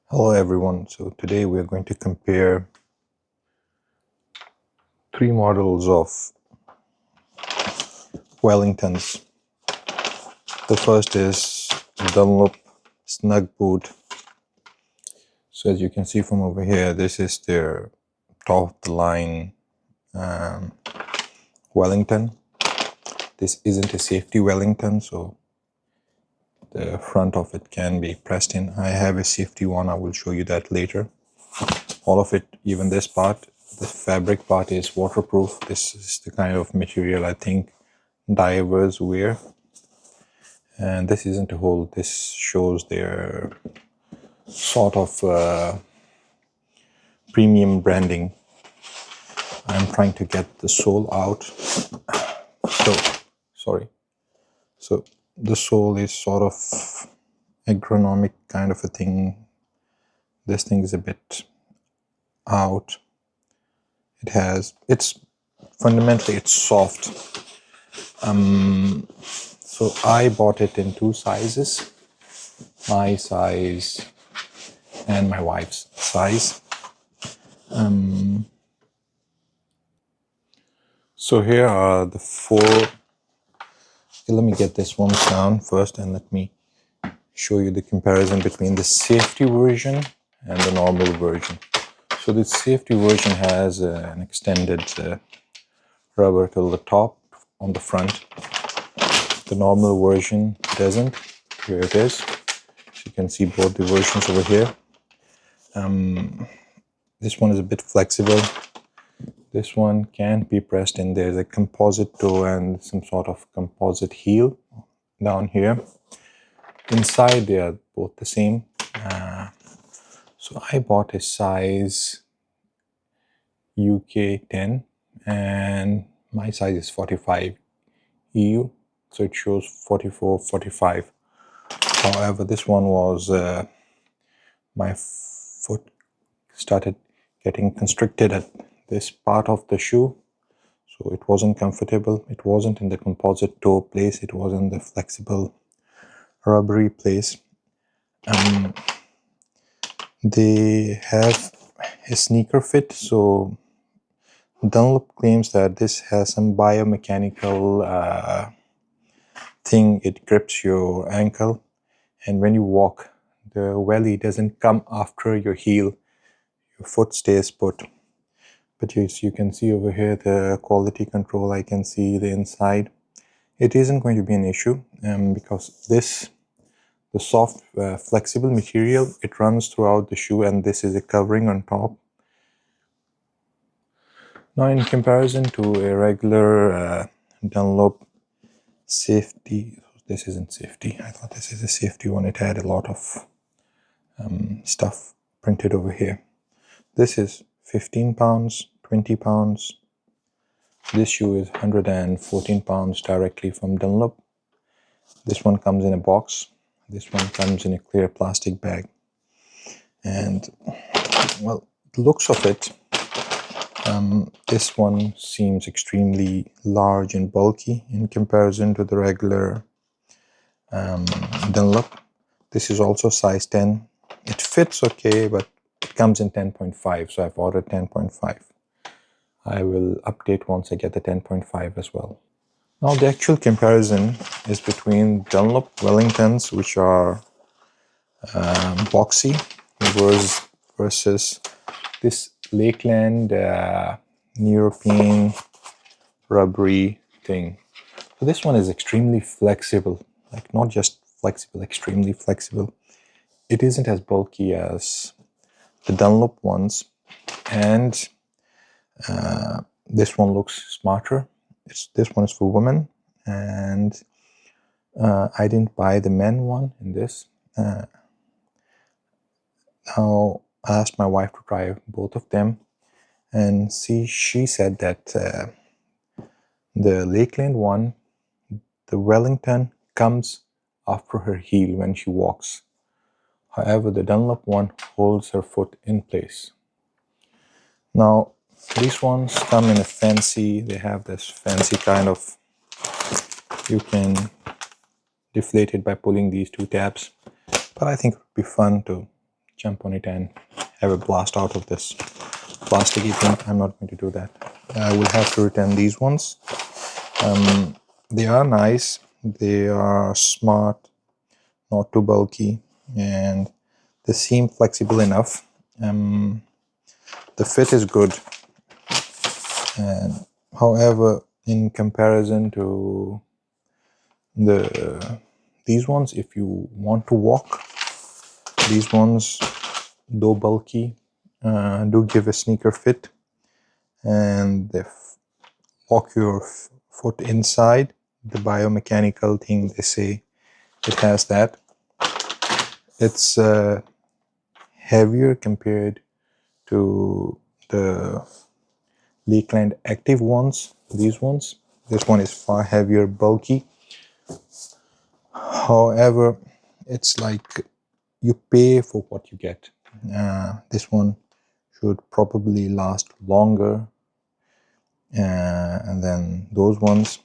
Hello everyone, so today we are going to compare three models of Wellingtons. The first is Dunlop Snug boot. So as you can see from over here, this is their top of the line Wellington. This isn't a safety Wellington, so the front of it can be pressed in. I have a safety one, I will show you that later. All of it, even this part, the fabric part, is waterproof. This is the kind of material I think divers wear. And this isn't a hole, this shows their sort of premium branding. I'm trying to get the sole out. So the sole is sort of agronomic kind of a thing. This thing is a bit out. It's fundamentally soft. So I bought it in two sizes, my size and my wife's size. So here are the four. Let me get this one down first and let me show you the comparison between the safety version and the normal version. So the safety version has an extended rubber till the top on the front. The normal version doesn't. Here it is. So you can see both the versions over here. This one is a bit flexible. This one can't be pressed in. There's a composite toe and some sort of composite heel down here. Inside they are both the same. So I bought a size UK 10 and my size is 45 EU. So it shows 44, 45. However, this one was, my foot started getting constricted at this part of the shoe. So it wasn't comfortable. It wasn't in the composite toe place. It was in the flexible rubbery place. They have a sneaker fit. So Dunlop claims that this has some biomechanical thing. It grips your ankle, and when you walk, the welly doesn't come after your heel. Your foot stays put. But as you can see over here, the quality control, I can see the inside. It isn't going to be an issue because the soft flexible material, it runs throughout the shoe, and this is a covering on top. Now in comparison to a regular Dunlop safety, this isn't safety. I thought this is a safety one. It had a lot of stuff printed over here. This is 15 pounds, 20 pounds. This shoe is 114 pounds directly from Dunlop. This one comes in a box. This one comes in a clear plastic bag. And, well, the looks of it, this one seems extremely large and bulky in comparison to the regular Dunlop. This is also size 10. It fits okay, but it comes in 10.5, so I've ordered 10.5. I will update once I get the 10.5 as well. Now the actual comparison is between Dunlop Wellingtons, which are boxy, versus this Lakeland European rubbery thing. So this one is extremely flexible, like not just flexible, extremely flexible. It isn't as bulky as the Dunlop ones, and this one looks smarter. This one is for women, and I didn't buy the men one in this. Now I asked my wife to try both of them, and she said that the Lakeland one, the Wellington, comes after her heel when she walks. However, the Dunlop one holds her foot in place. Now, these ones come in a fancy, they have this fancy kind of, you can deflate it by pulling these two tabs. But I think it would be fun to jump on it and have a blast out of this plasticky thing. I'm not going to do that. I will have to return these ones. They are nice, they are smart, not too bulky, and they seem flexible enough. The fit is good, and however, in comparison to these ones, if you want to walk, these ones, though bulky, do give a sneaker fit, and they lock your foot inside. The biomechanical thing, they say it has that. It's heavier compared to the Lakeland active ones, these ones. This one is far heavier, bulky. However, it's like you pay for what you get. This one should probably last longer and then those ones.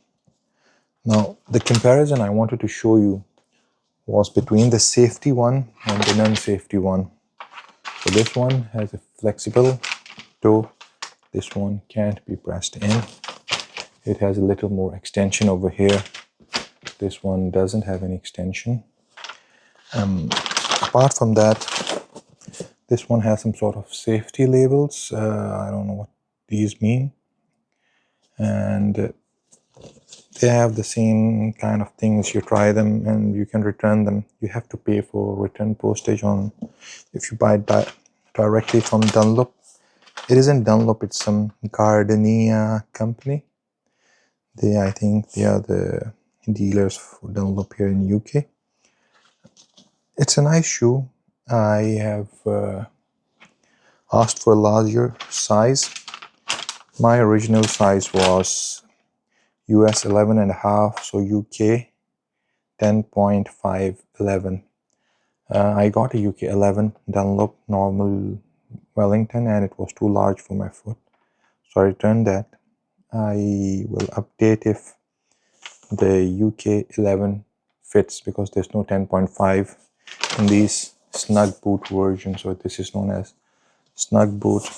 Now, the comparison I wanted to show you was between the safety one and the non-safety one. So this one has a flexible toe. This one can't be pressed in. It has a little more extension over here. This one doesn't have any extension. Apart from that, this one has some sort of safety labels. I don't know what these mean. And they have the same kind of things. You try them and you can return them. You have to pay for return postage on if you buy directly from Dunlop. It isn't Dunlop, it's some Gardenia company. I think they are the dealers for Dunlop here in UK. It's a nice shoe. I have asked for a larger size. My original size was US 11.5, so UK 10.511. I got a UK 11 Dunlop normal Wellington and it was too large for my foot, so I returned that. I will update if the UK 11 fits, because there's no 10.5 in these snug boot version, so this is known as snug boot.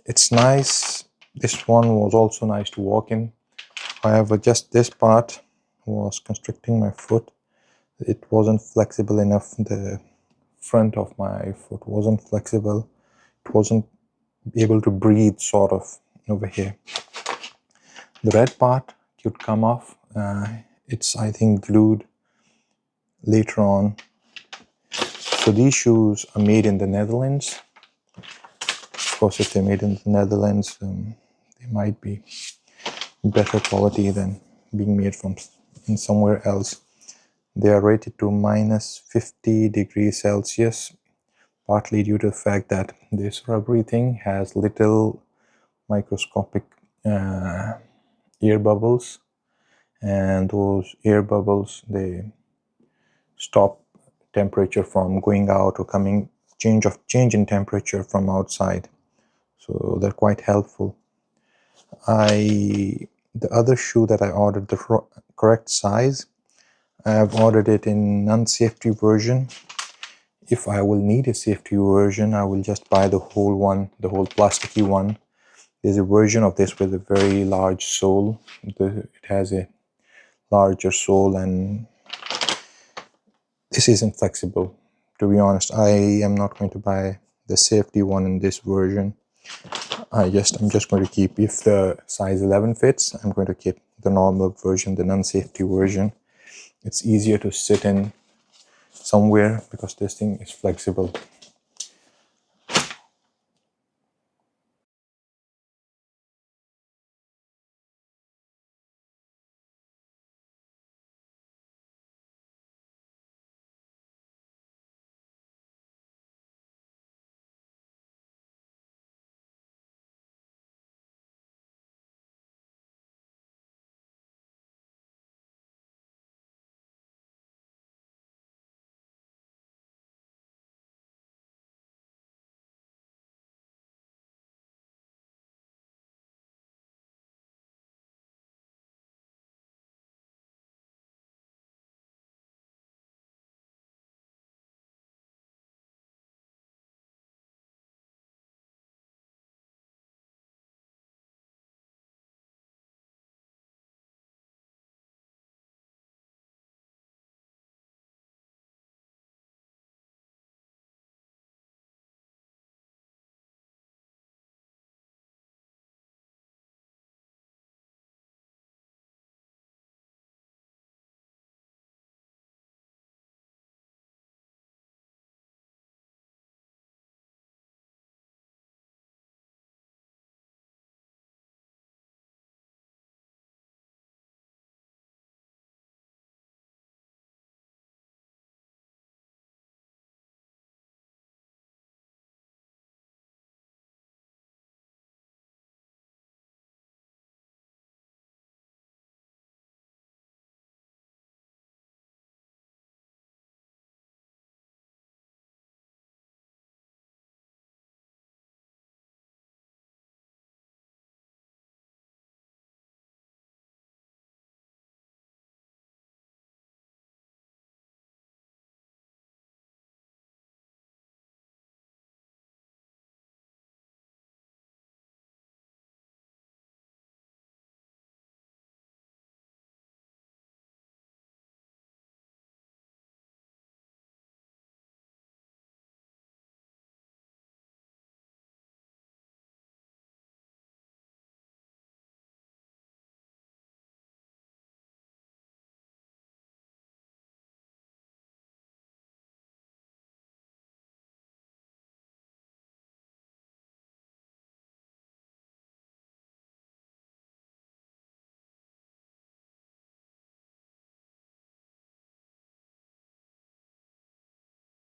It's nice. This one was also nice to walk in. However, just this part was constricting my foot. It wasn't flexible enough. The front of my foot wasn't flexible. It wasn't able to breathe, sort of, over here. The red part could come off. It's, I think, glued later on. So these shoes are made in the Netherlands. Of course, if they're made in the Netherlands, they might be better quality than being made from in somewhere else. They are rated to minus 50 degrees Celsius, partly due to the fact that this rubbery thing has little microscopic air bubbles, and those air bubbles, they stop temperature from going out or coming, change in temperature from outside, so they're quite helpful. The other shoe that I ordered, the correct size, I have ordered it in non-safety version. If I will need a safety version, I will just buy the whole one, the whole plasticky one. There's a version of this with a very large sole. It has a larger sole, and this isn't flexible. To be honest, I am not going to buy the safety one in this version. I'm just going to keep, if the size 11 fits, I'm going to keep the normal version, the non-safety version. It's easier to sit in somewhere because this thing is flexible.